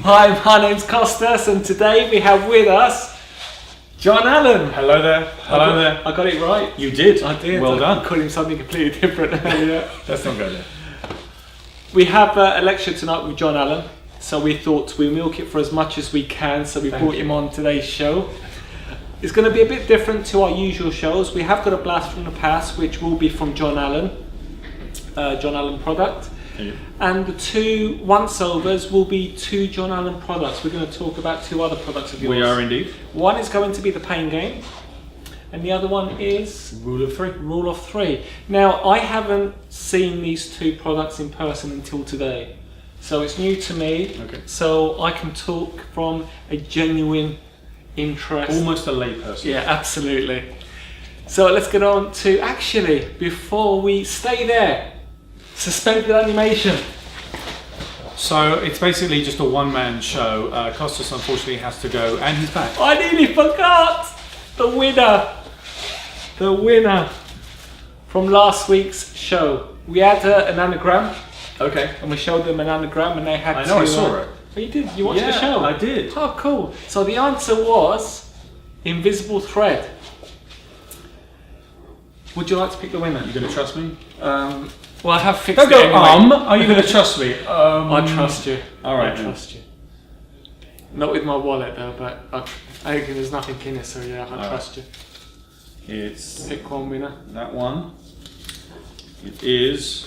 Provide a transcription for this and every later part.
Hi, my name's Costas, and today we have with us John Allen. Hello there. Hello there. I got it right. You did. I did. Well done. I called him something completely different earlier. Let's not go there. We have a lecture tonight with John Allen, so we thought we milk it for as much as we can, so we brought him on today's show. It's going to be a bit different to our usual shows. We have got a blast from the past, which will be from John Allen product. And the two once-overs will be two John Allen products. We're going to talk about two other products of yours. We are indeed. One is going to be the Pain Game, and the other one is Rule of Three. Rule of Three. Now, I haven't seen these two products in person until today, so it's new to me. Okay. So I can talk from a genuine interest. Almost a layperson. Yeah, absolutely. So let's get on to, actually, before we stay there, suspended animation. So it's basically just a one-man show. Costas unfortunately has to go, and he's back. I nearly forgot the winner. The winner from last week's show. We had an anagram, Okay. and we showed them an anagram, and they had I to. know, I saw it. Oh, you did? You watched the show? I did. Oh, cool. So the answer was invisible thread. Would you like to pick the winner? You going to trust me? Well, I have fixed Don't it go. anyway. Are you going to trust me? I trust you. All right. I trust you. Not with my wallet though, but I think there's nothing in it, so yeah, I trust you. It's Pick one winner. that one. It is.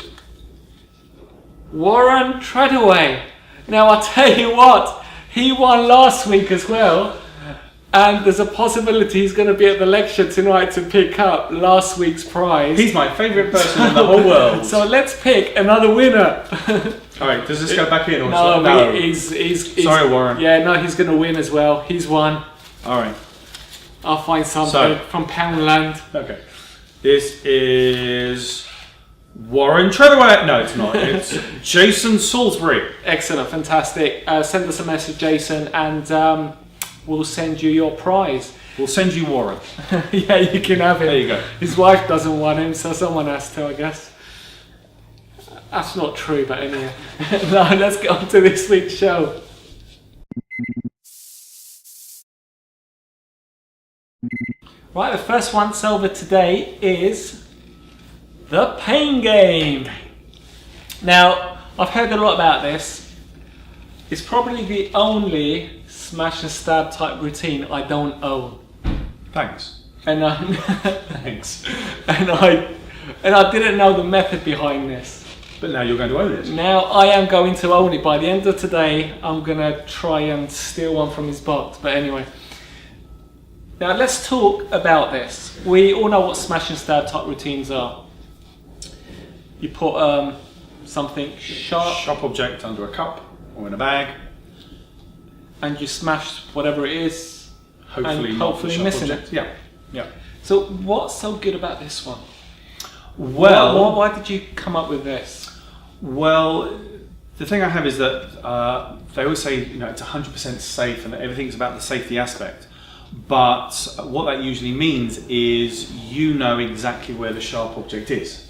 Warren Treadaway. Now I'll tell you what, he won last week as well, and there's a possibility he's going to be at the lecture tonight to pick up last week's prize. He's my favourite person in the whole world. So let's pick another winner. All right. Does this go back in or No, he's Sorry, Warren. Yeah, no, he's going to win as well. He's won. All right. I'll find something So- from Poundland. Okay. This is Warren Treadaway. No, it's not. It's Jason Salisbury. Excellent, fantastic. Send us a message, Jason, and we'll send you your prize. We'll send you Warren. Yeah, you can have him. There you go. His wife doesn't want him, so someone has to, I guess. That's not true, but anyway. No, let's get on to this week's show. Right, the first once over today is the Pain Game. Now, I've heard a lot about this. It's probably the only smash and stab type routine I don't own. Thanks. And Thanks. and I didn't know the method behind this. But now you're going to own it. Now I am going to own it. By the end of today, I'm gonna try and steal one from his box. But anyway, now let's talk about this. We all know what smash and stab type routines are. You put something sharp object under a cup or in a bag. and you smash whatever it is. Hopefully, And not hopefully the sharp missing object. Yeah. Yeah. So what's so good about this one? Well, why did you come up with this? well, the thing I have is that they always say it's 100% safe and that everything's about the safety aspect. But what that usually means is you know exactly where the sharp object is.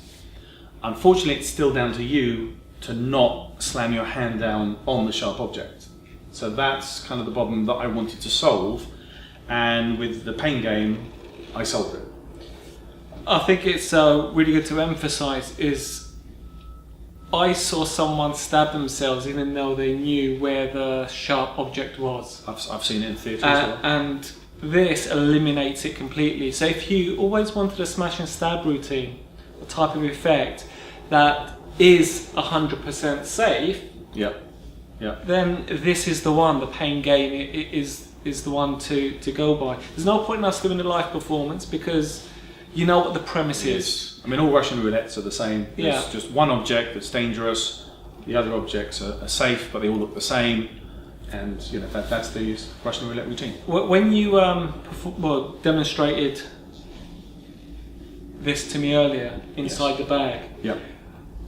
Unfortunately, it's still down to you to not slam your hand down on the sharp object. So that's kind of the problem that I wanted to solve. And with the Pain Game, I solved it. I think it's really good to emphasize is I saw someone stab themselves even though they knew where the sharp object was. I've seen it in theatre as well. And this eliminates it completely. So if you always wanted a smash and stab routine, a type of effect that is 100% safe, Yeah. Yeah. then this is the one. The Pain Game is the one to go by. There's no point in us doing a live performance because you know what the premise is. I mean, all Russian roulettes are the same. There's Yeah. just one object that's dangerous. The other objects are safe, but they all look the same. And that's the Russian roulette routine. When you demonstrated this to me earlier inside the bag, Yeah.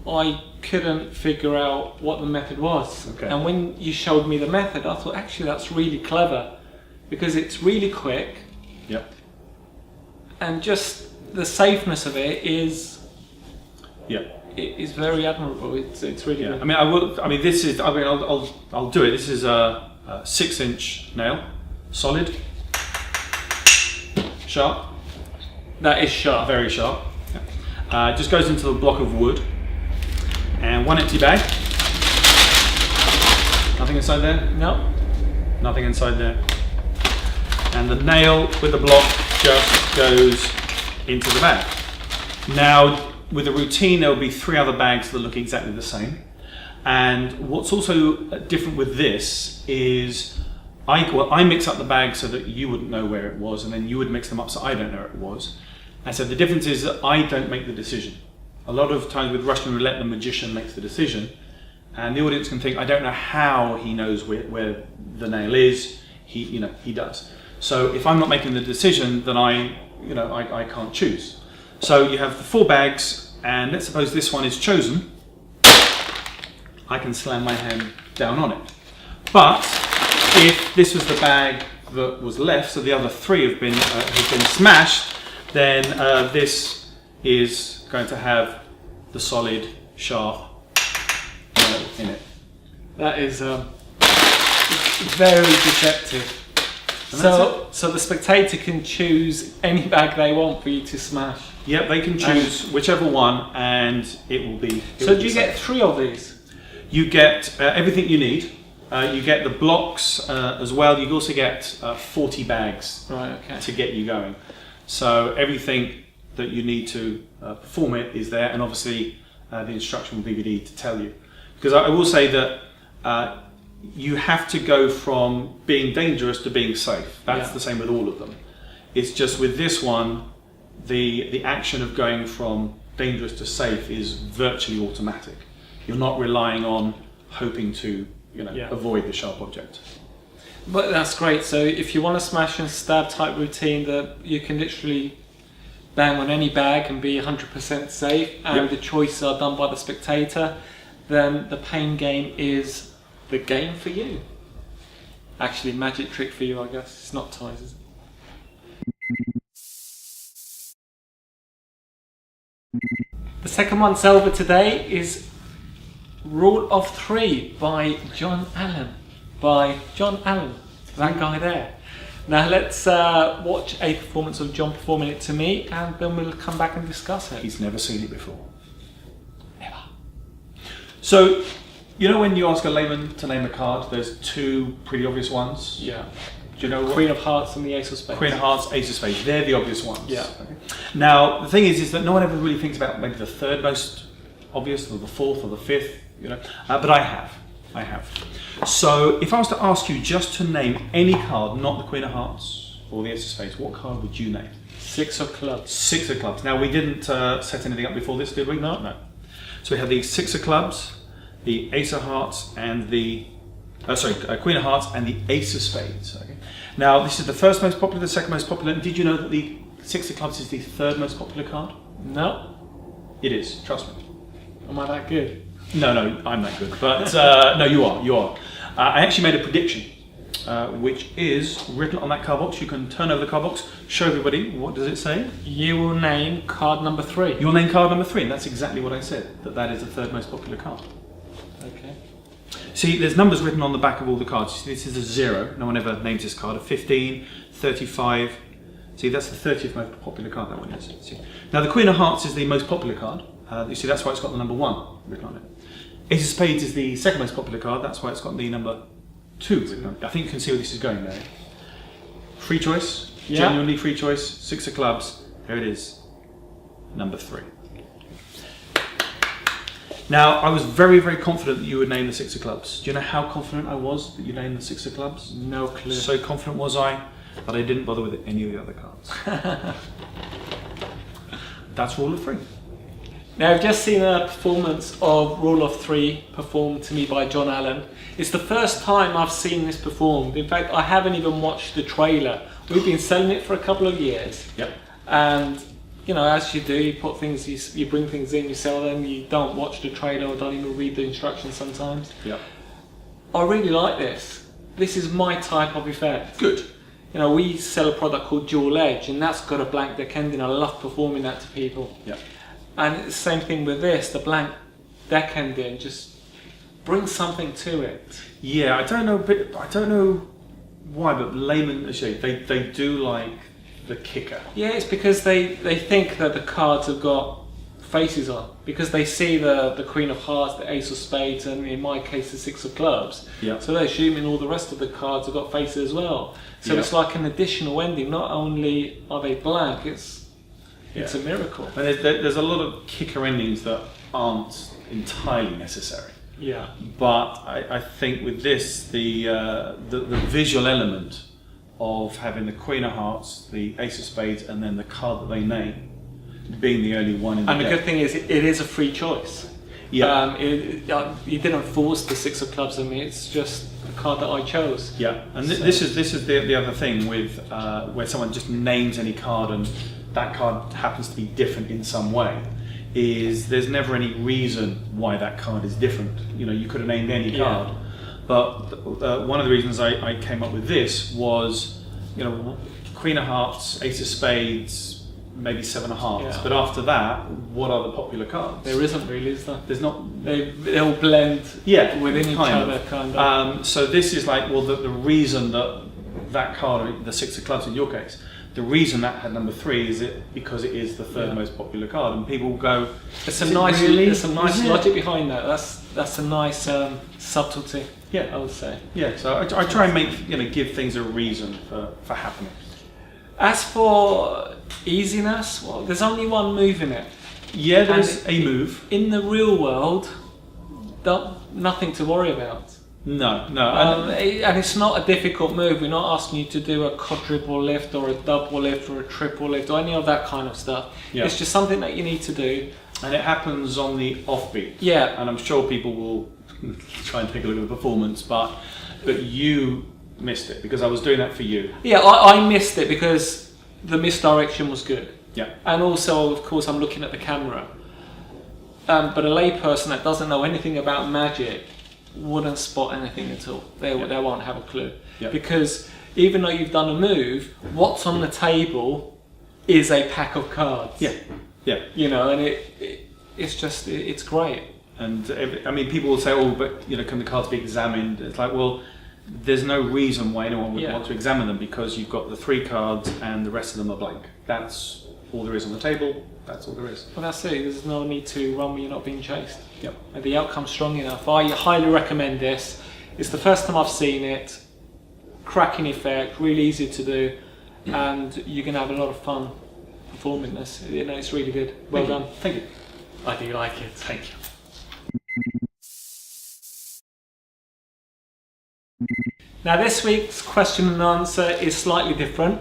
I couldn't figure out what the method was. Okay. And when you showed me the method, I thought actually that's really clever because it's really quick Yep. and just the safeness of it is Yeah. it is very admirable. It's really Yeah. good. I mean, I will. I mean, this is. I mean, I'll do it. This is a 6-inch nail, solid, sharp, That is sharp. very sharp. It just goes into a block of wood, and one empty bag. Nothing inside there. No. Nothing inside there. And the nail with the block just goes into the bag. Now, with the routine, there will be 3 other bags that look exactly the same. And what's also different with this is I mix up the bag so that you wouldn't know where it was, and then you would mix them up so I don't know where it was. And so the difference is that I don't make the decision. A lot of times with Russian roulette, the magician makes the decision, and the audience can think, I don't know how he knows where the nail is. He does. So if I'm not making the decision, then I can't choose. So you have the 4 bags, and let's suppose this one is chosen. I can slam my hand down on it. But if this was the bag that was left, so the other 3 have been smashed, then this is going to have the solid, sharp nail in it. That is very deceptive. So the spectator can choose any bag they want for you to smash. Yep, they can choose whichever one, and it will be. So do you get 3 of these? You get everything you need. You get the blocks as well. You also get 40 bags Right. Okay. to get you going. So everything that you need to perform it is there, and obviously the instructional DVD to tell you. Because I will say that you have to go from being dangerous to being safe. That's the same with all of them. It's just with this one, the action of going from dangerous to safe is virtually automatic. You're not relying on hoping to avoid the sharp object. But that's great. So if you want a smash and stab type routine that you can literally bang on any bag and be 100% safe, and the choices are done by the spectator, then the pain game is the game for you. Actually, magic trick for you, I guess. It's not ties, is it? The second one's over today is Rule of 3 by John Allen. That guy there. Now let's watch a performance of John performing it to me, and then we'll come back and discuss it. He's never seen it before. Never. So, when you ask a layman to name a card, there's 2 pretty obvious ones. Yeah. Do you know what? Queen of Hearts and the Ace of Spades. Queen of Hearts, Ace of Spades. They're the obvious ones. Yeah. Okay. Now, the thing is that no one ever really thinks about maybe the 3rd most obvious, or the 4th, or the 5th. But I have. So, if I was to ask you just to name any card, not the Queen of Hearts or the Ace of Spades, what card would you name? 6 of Clubs. 6 of Clubs. Now, we didn't set anything up before this, did we? No. So we have the 6 of Clubs, the Ace of Hearts, and the Queen of Hearts, and the Ace of Spades. Okay. Now, this is the first most popular, the second most popular. Did you know that the 6 of Clubs is the 3rd most popular card? No. It is. Trust me. Am I that good? No, I'm not good. But no, you are. I actually made a prediction, which is written on that card box. You can turn over the card box, show everybody. What does it say? You will name card number 3. You'll name card number 3, and that's exactly what I said. That is the 3rd most popular card. Okay. See, there's numbers written on the back of all the cards. See, this is a 0. No one ever names this card. A 15, 35. See, that's the 30th most popular card. That one is. See. Now, the Queen of Hearts is the most popular card. You see, that's why it's got the number 1 written on it. Ace of Spades is the 2nd most popular card. That's why it's got the number 2 written on it. I think you can see where this is going there. Free choice. Yeah. Genuinely free choice. 6 of Clubs. Here it is. Number 3. Now, I was very, very confident that you would name the 6 of Clubs. Do you know how confident I was that you named the 6 of Clubs? No clue. So confident was I that I didn't bother with any of the other cards. That's Rule of 3. Now, I've just seen a performance of Rule of 3 performed to me by John Allen. It's the first time I've seen this performed. In fact, I haven't even watched the trailer. We've been selling it for a couple of years. Yep. And, as you do, you put things, you bring things in, you sell them, you don't watch the trailer or don't even read the instructions sometimes. Yep. I really like this. This is my type of effect. Good. We sell a product called Dual Edge, and that's got a blank deck ending. I love performing that to people. Yep. And it's the same thing with this, the blank deck ending, just bring something to it. Yeah, I don't know why, but laymen, they do like the kicker. Yeah, it's because they think that the cards have got faces on, because they see the Queen of Hearts, the Ace of Spades, and in my case the Six of Clubs. Yeah. So they're assuming all the rest of the cards have got faces as well. So Yeah. it's like an additional ending. Not only are they blank, it's a miracle. And there's a lot of kicker endings that aren't entirely necessary. Yeah. But I think with this, the visual element of having the Queen of Hearts, the Ace of Spades, and then the card that they name being the only one in the And the deck. good thing is, it is a free choice. Yeah. You didn't force the Six of Clubs on me. It's just the card that I chose. Yeah, and this is the other thing with where someone just names any card and that card happens to be different in some way. Is there's never any reason why that card is different. You know, you could have named any card, but one of the reasons I came up with this was, you know, Queen of Hearts, Ace of Spades, maybe Seven of Hearts. Yeah. But after that, what are the popular cards? There isn't really, is there? There's not. They all blend within each other, kind of. So this is like, well, the reason that card, the Six of Clubs in your case, the reason that had number 3 is because it is the third most popular card, and people will go. There's some nice logic behind that. That's a nice subtlety. Yeah, I would say. Yeah, so I try and give things a reason for happening. As for easiness, well, there's only one move in it. Yeah, there's a move. In the real world, nothing to worry about. No. And it's not a difficult move. We're not asking you to do a quadruple lift or a double lift or a triple lift or any of that kind of stuff. Yeah. It's just something that you need to do. And it happens on the offbeat. Yeah. And I'm sure people will try and take a look at the performance, but you missed it because I was doing that for you. Yeah, I missed it because the misdirection was good. Yeah. And also, of course, I'm looking at the camera. But a layperson that doesn't know anything about magic wouldn't spot anything at all. They won't have a clue. Yeah. Because even though you've done a move, what's on the table is a pack of cards. Yeah. Yeah. You know, and it's great. And I mean, people will say, "Oh, but can the cards be examined?" It's like, well, there's no reason why anyone would want to examine them because you've got the 3 cards and the rest of them are blank. That's all there is on the table. That's all there is. Well, that's it. There's no need to run when you're not being chased. Yep. And the outcome's strong enough. I highly recommend this. It's the first time I've seen it. Cracking effect, really easy to do, and you can have a lot of fun performing this. It's really good. Well done. Thank you. I do like it. Thank you. Now this week's question and answer is slightly different.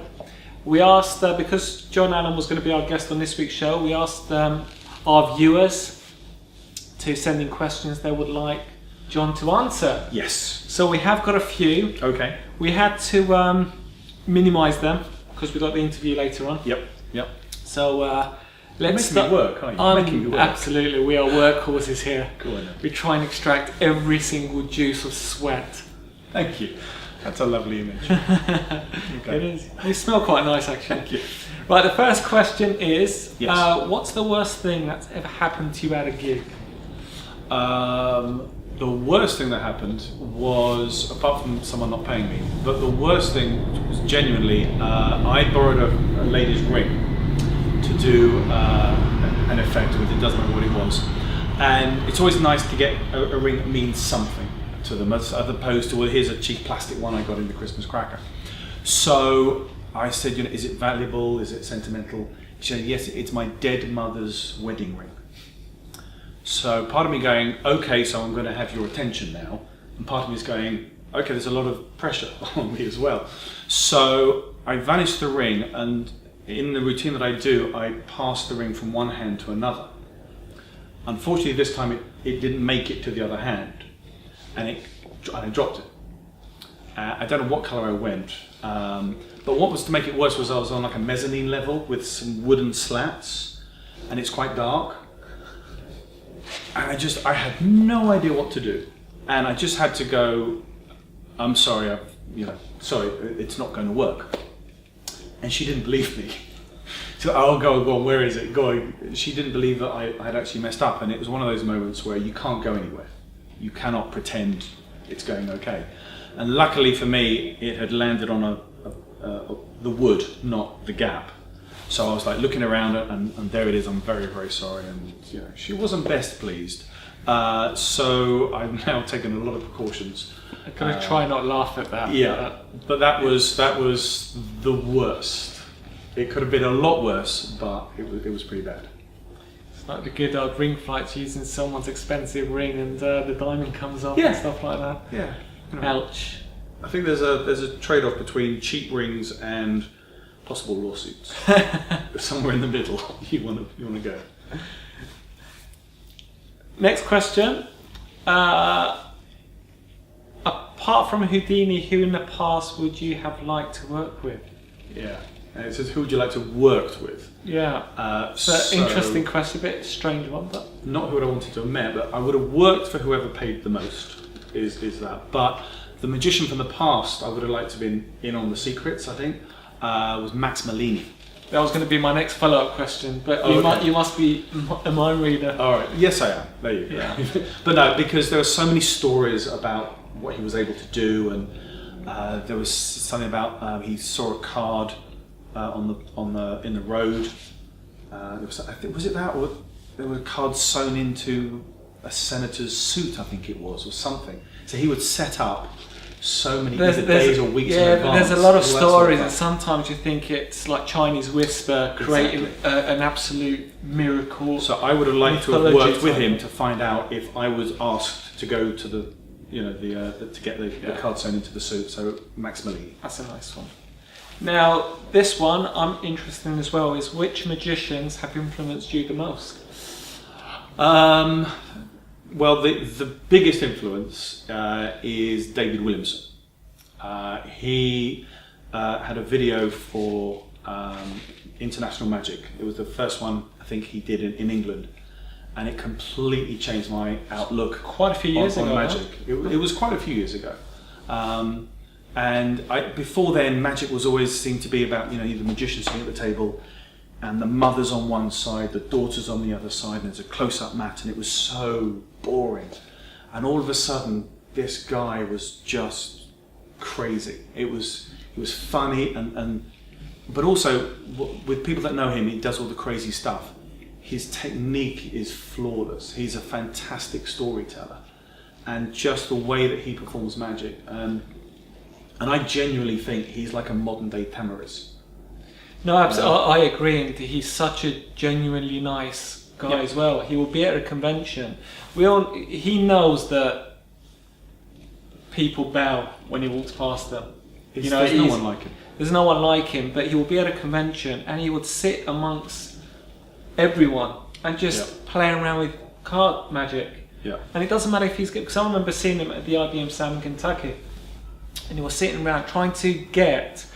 We asked, because John Allen was going to be our guest on this week's show, we asked our viewers to send in questions they would like John to answer. Yes. So we have got a few. Okay. We had to minimise them because we got the interview later on. Yep. So let's start. You're making me work, aren't you? Making me work. Absolutely, we are workhorses here. Go on then. We try and extract every single juice of sweat. Thank you. That's a lovely image. It is. They smell quite nice, actually. Thank you. Right, the first question is, Yes. what's the worst thing that's ever happened to you at a gig? The worst thing that happened was, apart from someone not paying me, but the worst thing was genuinely, I borrowed a lady's ring to do an effect with. It doesn't matter what it was. And it's always nice to get a ring that means something to them, as opposed to, well, here's a cheap plastic one I got in the Christmas cracker. So I said, is it valuable? Is it sentimental? She said, yes, it's my dead mother's wedding ring. So part of me going, okay, so I'm going to have your attention now. And part of me is going, okay, there's a lot of pressure on me as well. So I vanished the ring, and in the routine that I do, I pass the ring from one hand to another. Unfortunately, this time it didn't make it to the other hand, and I dropped it. I don't know what colour I went, but what was to make it worse was I was on like a mezzanine level with some wooden slats, and it's quite dark. And I had no idea what to do, and I just had to go, I'm sorry, sorry, it's not going to work. And she didn't believe me. She Oh, go on, where is it? Go on. She didn't believe that I had actually messed up, and it was one of those moments where you can't go anywhere. You cannot pretend it's going okay. And luckily for me, it had landed on the wood, not the gap. So I was like looking around it, and there it is. I'm very, very sorry. And you know, she wasn't best pleased. So I've now taken a lot of precautions. I'm gonna try not laugh at that. Yeah, but that was the worst. It could have been a lot worse, but it was pretty bad. It's like the good old ring flights using someone's expensive ring and the diamond comes off and stuff like that. Yeah. Ouch. I think there's a trade-off between cheap rings and possible lawsuits. Somewhere in the middle, you want to go. Next question. Apart from Houdini, who in the past would you have liked to work with? Yeah. And it says, who would you like to work with? Yeah. It's an interesting question, a bit strange one, but not who I wanted to have met, but I would have worked for whoever paid the most. Is that? But the magician from the past, I would have liked to have been in on the secrets. I think was Max Malini. that was going to be my next follow-up question. But you must be a mind reader. All right. Yes, I am. There you go. Yeah. But no, because there were so many stories about what he was able to do, and there was something about he saw a card in the road. Was it that, or there were cards sewn into a senator's suit? I think it was, or something. So he would set up so many days or weeks in advance. There's a lot of stories, and sometimes you think it's like Chinese whisper creating an absolute miracle. So I would have liked to have worked with him to find out if I was asked to go to the to get the card sewn into the suit. So Max Malini. That's a nice one. Now, this one I'm interested in as well is which magicians have influenced you the most? Well, the biggest influence is David Williamson. He had a video for International Magic. It was the first one I think he did in England, and it completely changed my outlook. Quite a few years ago. Magic. It was quite a few years ago. And before then, magic was always seemed to be about the magician sitting at the table, and the mother's on one side, the daughter's on the other side, and there's a close-up mat, and it was so boring. And all of a sudden, this guy was just crazy. He was funny, but also with people that know him, he does all the crazy stuff. His technique is flawless. He's a fantastic storyteller, and just the way that he performs magic. And I genuinely think he's like a modern day Tamariz. No, absolutely. I agree. And he's such a genuinely nice guy as well. He will be at a convention. He knows that people bow when he walks past them. There's no one like him. There's no one like him, but he will be at a convention and he would sit amongst everyone and just play around with card magic. Yeah. And it doesn't matter if he's good, because I remember seeing him at the IBM Sam in Kentucky, and he was sitting around trying to get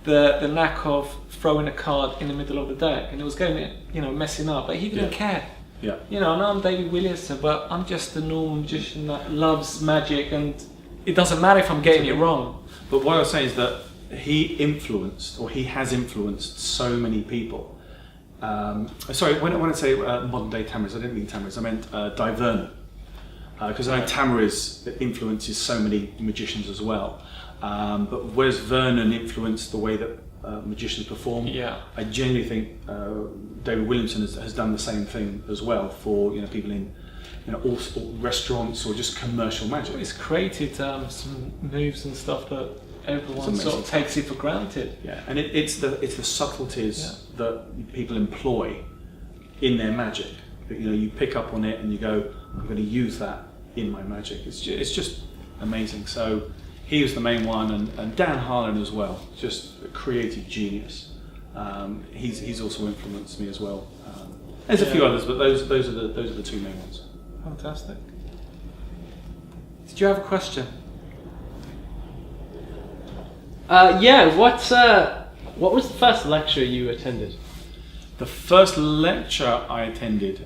the knack of throwing a card in the middle of the deck, and it was going, messing up, but he didn't care. Yeah. I know I'm David Williamson, but I'm just a normal magician that loves magic, and it doesn't matter if I'm getting it wrong. But what I was saying is that he has influenced so many people. Sorry, when I say modern day Tamariz, I didn't mean Tamariz, I meant Di Vernon. Because I know Tamariz influences so many magicians as well. But whereas Vernon influenced the way that magicians perform, I genuinely think David Williamson has done the same thing as well for people in all restaurants or just commercial magic. He's created some moves and stuff that everyone sort of takes it for granted. Yeah, and it's the subtleties that people employ in their magic. You pick up on it and you go, I'm going to use that in my magic. It's just amazing. So he was the main one, and Dan Harlan as well, just a creative genius. He's also influenced me as well. There's a few others, but those are the two main ones. Fantastic. Did you have a question? What was the first lecture you attended? The first lecture I attended,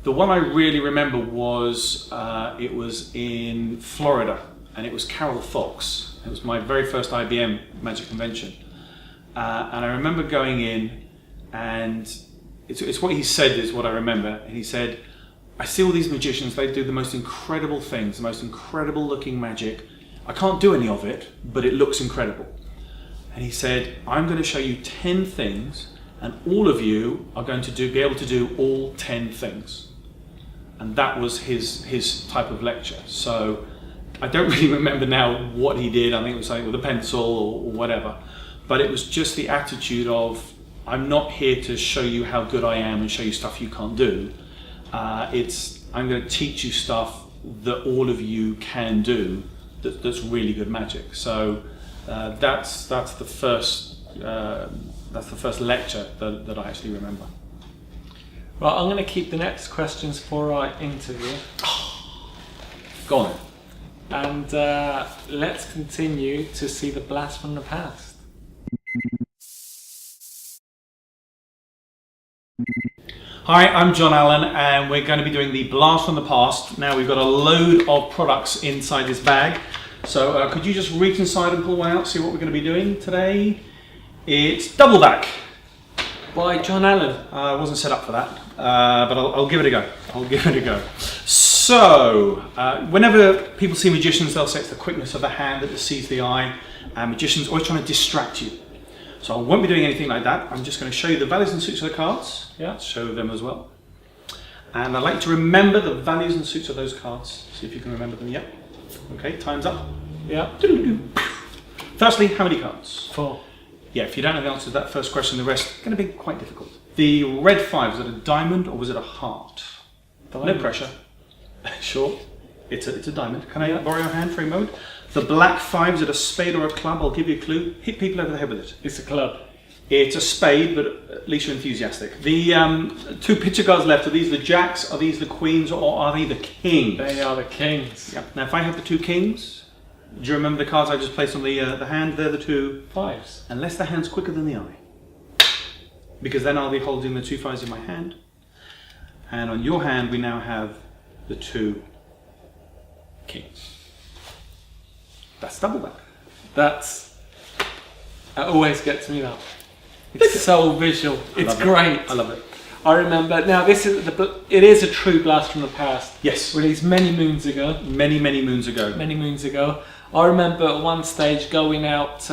the one I really remember was it was in Florida, and it was Carol Fox. It was my very first IBM Magic Convention, and I remember going in, and it's what he said is what I remember. And he said, I see all these magicians, they do the most incredible things, the most incredible looking magic. I can't do any of it, but it looks incredible. And he said, I'm going to show you 10 things, and all of you are going to be able to do all 10 things. And that was his type of lecture. So I don't really remember now what he did. I think it was something with a pencil or whatever. But it was just the attitude of, I'm not here to show you how good I am and show you stuff you can't do. I'm going to teach you stuff that all of you can do that's really good magic. So that's the first lecture that I actually remember. Right, I'm going to keep the next questions for our interview. Go on. And let's continue to see the blast from the past. Hi, I'm John Allen, and we're going to be doing the blast from the past. Now we've got a load of products inside this bag. So could you just reach inside and pull one out, see what we're going to be doing today? It's Double Back. By John Allen. I wasn't set up for that, but I'll give it a go. So, whenever people see magicians, they'll say it's the quickness of the hand that deceives the eye, and magicians always trying to distract you. So I won't be doing anything like that. I'm just going to show you the values and suits of the cards. Yeah. Show them as well. And I'd like you to remember the values and suits of those cards. See if you can remember them. Yep. Okay, time's up. Yeah. Firstly, how many cards? 4. Yeah, if you don't know the answer to that first question, the rest is going to be quite difficult. The red 5, was it a diamond or was it a heart? Diamond. No pressure. Sure. It's a diamond. Can I borrow your hand for a moment? The black 5, is it a spade or a club? I'll give you a clue. Hit people over the head with it. It's a club. It's a spade, but at least you're enthusiastic. The 2 picture cards left, are these the jacks, are these the queens, or are they the kings? They are the kings. Yep. Now if I have the 2 kings, do you remember the cards I just placed on the hand? They're the 2 5s. Unless the hand's quicker than the eye. Because then I'll be holding the 2 5s in my hand. And on your hand we now have the 2 kings. That's double back. That always gets me that. It's so visual. It's great. I love it. I remember, now this is it is a true blast from the past. Yes. Released many moons ago. Many moons ago. Many moons ago. I remember at one stage going out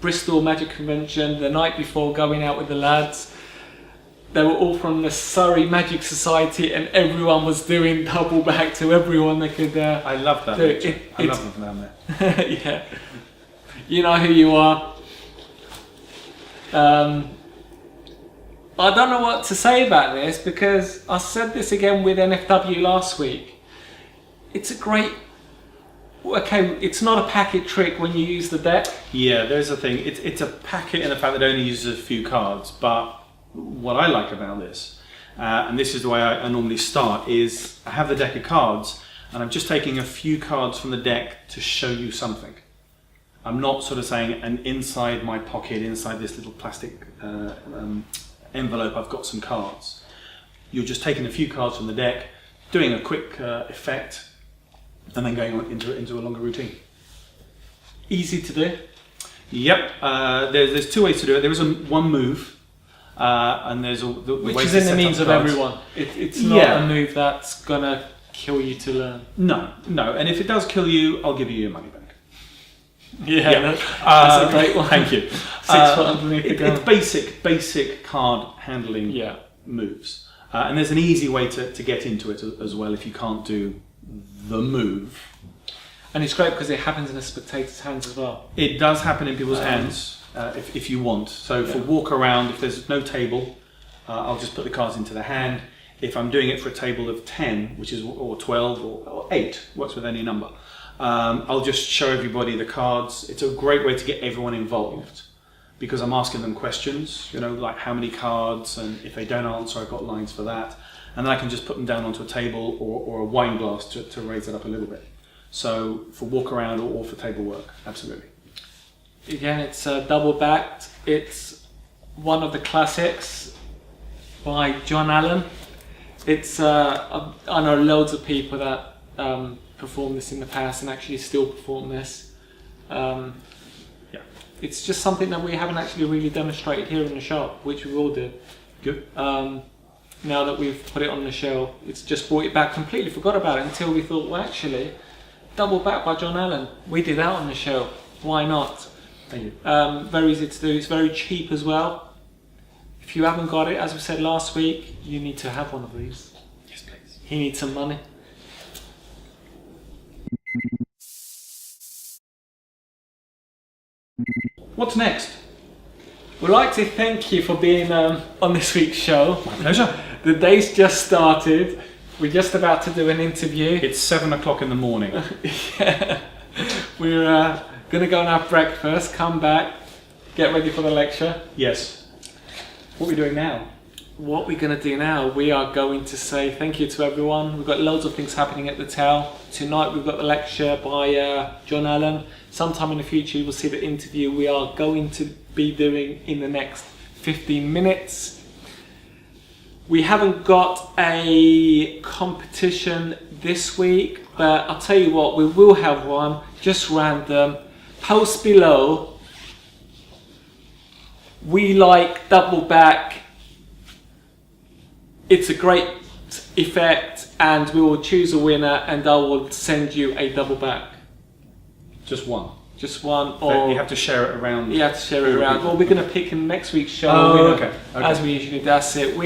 Bristol Magic Convention the night before, going out with the lads. They were all from the Surrey Magic Society, and everyone was doing double back to everyone they could. I love that. I love them down there. Yeah, you know who you are. I don't know what to say about this, because I said this again with NFW last week. It's a great. Okay, it's not a packet trick when you use the deck. Yeah, there's a thing. It's a packet in the fact that it only uses a few cards, but what I like about this, and this is the way I normally start, is I have the deck of cards and I'm just taking a few cards from the deck to show you something. I'm not sort of saying, and inside my pocket, inside this little plastic envelope, I've got some cards. You're just taking a few cards from the deck, doing a quick effect, and then going on into a longer routine. Easy to do. Yep, there's 2 ways to do it. There is one move. And there's which is in the means of everyone. It's not a move that's gonna kill you to learn. No, and if it does kill you, I'll give you your money back. Yeah. That's a great one. Thank you. 6 foot underneath the ground. It's basic card handling moves, and there's an easy way to get into it as well if you can't do the move. And it's great because it happens in a spectator's hands as well. It does happen in people's hands. If you want. So for walk around, if there's no table, I'll just put the cards into the hand. If I'm doing it for a table of 10, or 12 or 8, works with any number, I'll just show everybody the cards. It's a great way to get everyone involved, because I'm asking them questions, like how many cards, and if they don't answer, I've got lines for that. And then I can just put them down onto a table or a wine glass to raise it up a little bit. So for walk around or for table work, absolutely. Again, it's double backed. It's one of the classics by John Allen. It's I know loads of people that performed this in the past and actually still perform this. It's just something that we haven't actually really demonstrated here in the shop, which we will do. Good. Now that we've put it on the shelf, it's just brought it back. Completely forgot about it until we thought, well, actually, Double Back by John Allen. We did that on the shelf. Why not? Thank you. Very easy to do. It's very cheap as well. If you haven't got it, as we said last week, you need to have one of these. Yes, please. He needs some money. What's next? We'd like to thank you for being on this week's show. My pleasure. The day's just started. We're just about to do an interview. It's 7 o'clock in the morning. Yeah. We're going to go and have breakfast, come back, get ready for the lecture. Yes. What are we doing now? What we're going to do now, we are going to say thank you to everyone. We've got loads of things happening at the Tau. Tonight we've got the lecture by John Allen. Sometime in the future you will see the interview we are going to be doing in the next 15 minutes. We haven't got a competition this week, but I'll tell you what, we will have one, just random. Post below, we like Double Back. It's a great effect, and we will choose a winner, and I will send you a Double Back. Just one. Just one, But or you have to share it around. you have to share it around. Well, we're going to pick in next week's show. Oh, winner, okay. As we usually do. That's it.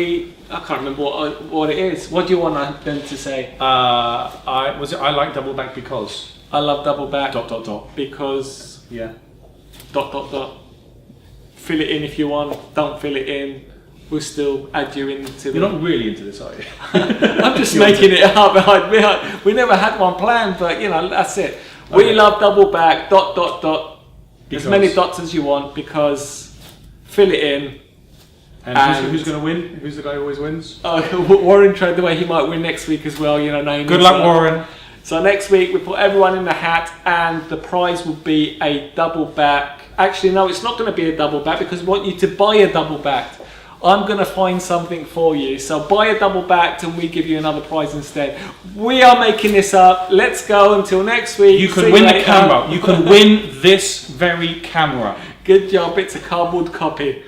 I can't remember what it is. What do you want them to say? I like Double Back because. I love Double Back. ... Because ... Yeah. ... Fill it in if you want. Don't fill it in. We'll still add you into the... You're not really into this, are you? I'm just making it up. We never had one planned, but you know, that's it. We Okay. love Double Back ... Because. As many dots as you want, because fill it in. And who's going to win? Who's the guy who always wins? Warren tried the way he might win next week as well, you know. Good luck, Warren. So next week we put everyone in the hat, and the prize will be a Double Back. Actually, no, it's not going to be a Double Back because we want you to buy a Double Back. I'm going to find something for you. So buy a Double Back and we give you another prize instead. We are making this up. Let's go until next week. You See can win the later. camera. You can win this very camera. Good job. It's a cardboard copy.